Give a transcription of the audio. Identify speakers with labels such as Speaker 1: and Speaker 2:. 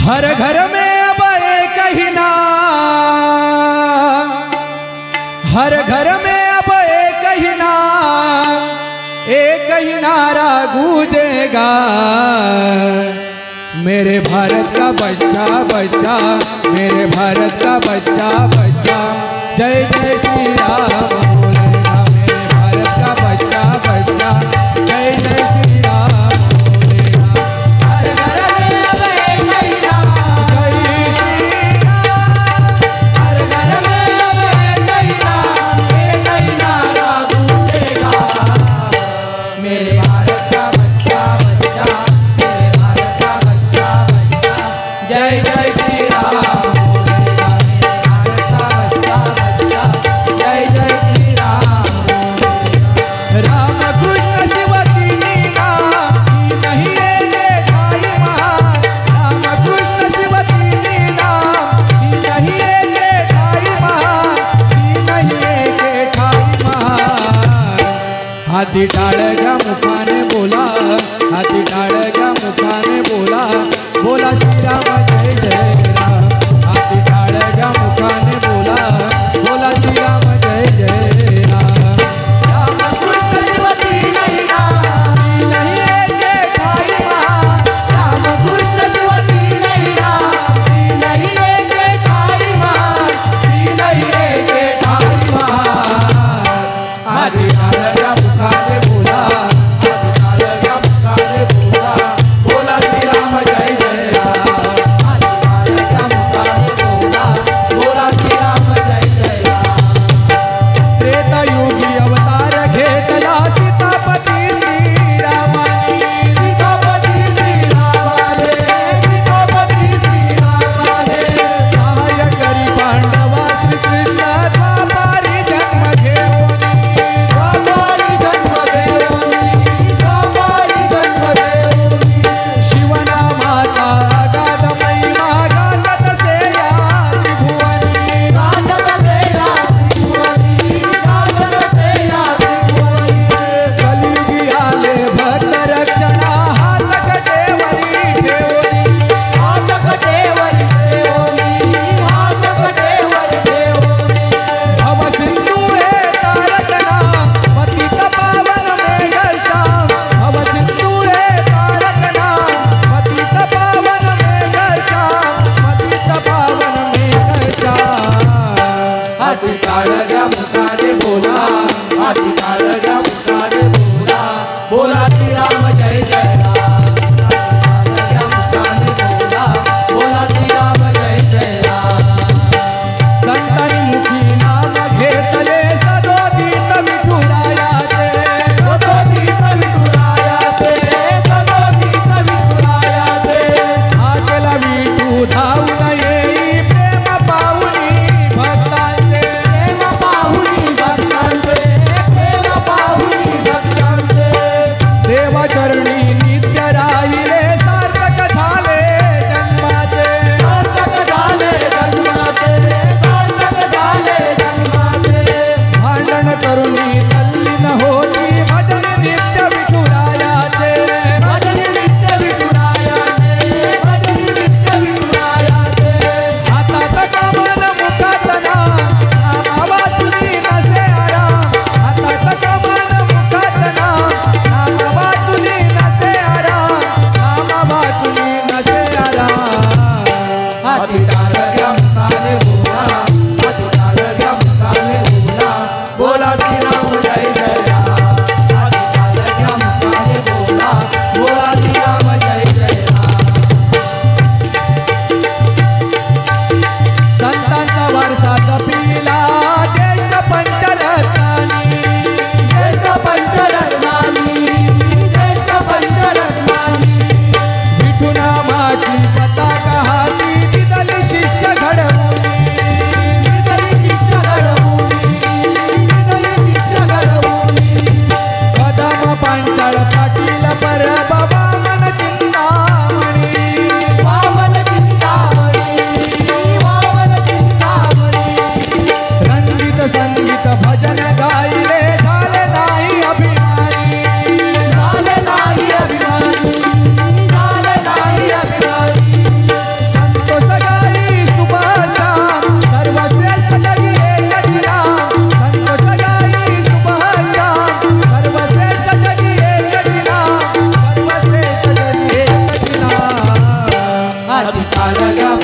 Speaker 1: हर घर में अब एक ही नाम, हर घर में अब एक ही नाम, एक ही नारा गूंजेगा, मेरे भारत का बच्चा बच्चा, मेरे भारत का बच्चा बच्चा, जय जय श्री राम बोलेगा। मेरे भारत का बच्चा बच्चा, जय जय श्री राम बोलेगा। हर घर में अब एक ही नाम, जय श्री राम। हर घर में अब एक ही नाम, एक ही नारा गूंजेगा, मेरे भारत का बच्चा बच्चा, मेरे भारत का बच्चा बच्चा, जय जय श्री राम बोलेगा। मेरे भारत का बच्चा बच्चा, जय जय श्री राम बोलेगा। राम कृष्ण शिव की लीला की नहीं एक ठाई महान, राम कृष्ण शिव की लीला की नहीं एक ठाई महान, की नहीं एक ठाई महान। हाथी डाळ्या मुखाने बोला, हाथी डाळ्या मुखाने बोला, बोला श्रीराम जय जय राम। हाथी डाळ्या मुखाने बोला, बोला श्रीराम जय जय राम। राम कृष्ण शिव की लीला की नहीं एक ठाई महान, राम कृष्ण शिव की लीला की नहीं एक ठाई महान, की नहीं एक ठाई महान। हाथी डाळ्या मुखाने बोला, हाथी डाळ्या मुखाने बोला, बोला श्रीराम जय जय राम। हाथी डाळ्या मुखाने बोला, बोला श्रीराम जय जय राम। त्रेतायुगी अवतार घेतला सीतापती श्रीरामानी, सीतापती श्रीरामाने, सीतापती श्रीरामाने, सहाय्य करी पांडवा श्रीकृष्ण द्वापारी जन्म घेऊनी, द्वापारी जन्म घेऊनी, द्वापारी जन्म घेऊनी। शिवनामाचा अगाध महिमा गाजत से या त्रिभुवनी, गाजत से या त्रिभुवनी, गाजत से या त्रिभुवनी। कलियुगी आले भक्त रक्षणा, हात कटेवरी ठेवनी, हात कटेवरी ठेवनी, हात कटेवरी ठेवनी। भव सिंधू हे तारकना, पतित पावन मेघश्याम, भव सिंधू हे तारकना, पतित पावन मेघश्याम, पतित पावन मेघश्याम। हाथी डाळ्या मुखाने बोला, हाथी डाळ्या मुखाने बोला, बोला श्रीराम जय जय राम। हाथी डाळ्या मुखाने बोला, बोला श्रीराम जय जय राम। संतांनी मुखी नाम घेतले, सदोदित विठुरायाचे, सदोदित विठुरायाचे, सदोदित विठुरायाचे। हाकेला विठू धावून येई, प्रेम पाहुनी भक्तांचे, प्रेम पाहुनी भक्तांचे, प्रेम पाहुनी भक्तांचे। देवचरणी नित्य राहिले, सार्थक झाले जन्माचे, सार्थक झाले जन्माचे, सार्थक झाले जन्माचे। भांडण करुणी तल्लीन होती, भजन नित्य विठुरायाचे, भजन नित्य विठुरायाचे, भजन नित्य विठुरायाचे। हातात कमल मुखात नाम, नामा वाचुनी नसे आराम, हातात कमल मुखात नाम, नामा वाचुनी नसे आराम, नामा वाचुनी नसे आराम। हाती डाळ्या मुखाने बोला, हाती डाळ्या मुखाने बोला, बोला श्रीराम जय जय राम। हाती डाळ्या मुखाने बोला, बोला श्रीराम जय जय राम। संतांचा वारसा जपिला, ज्येष्ठ पंचरत्नानी, ज्येष्ठ पंचरत्नानी, ज्येष्ठ पंचरत्नानी। विठुनामाची पताका हाती, दिदली शिष्य घड हाती पारगा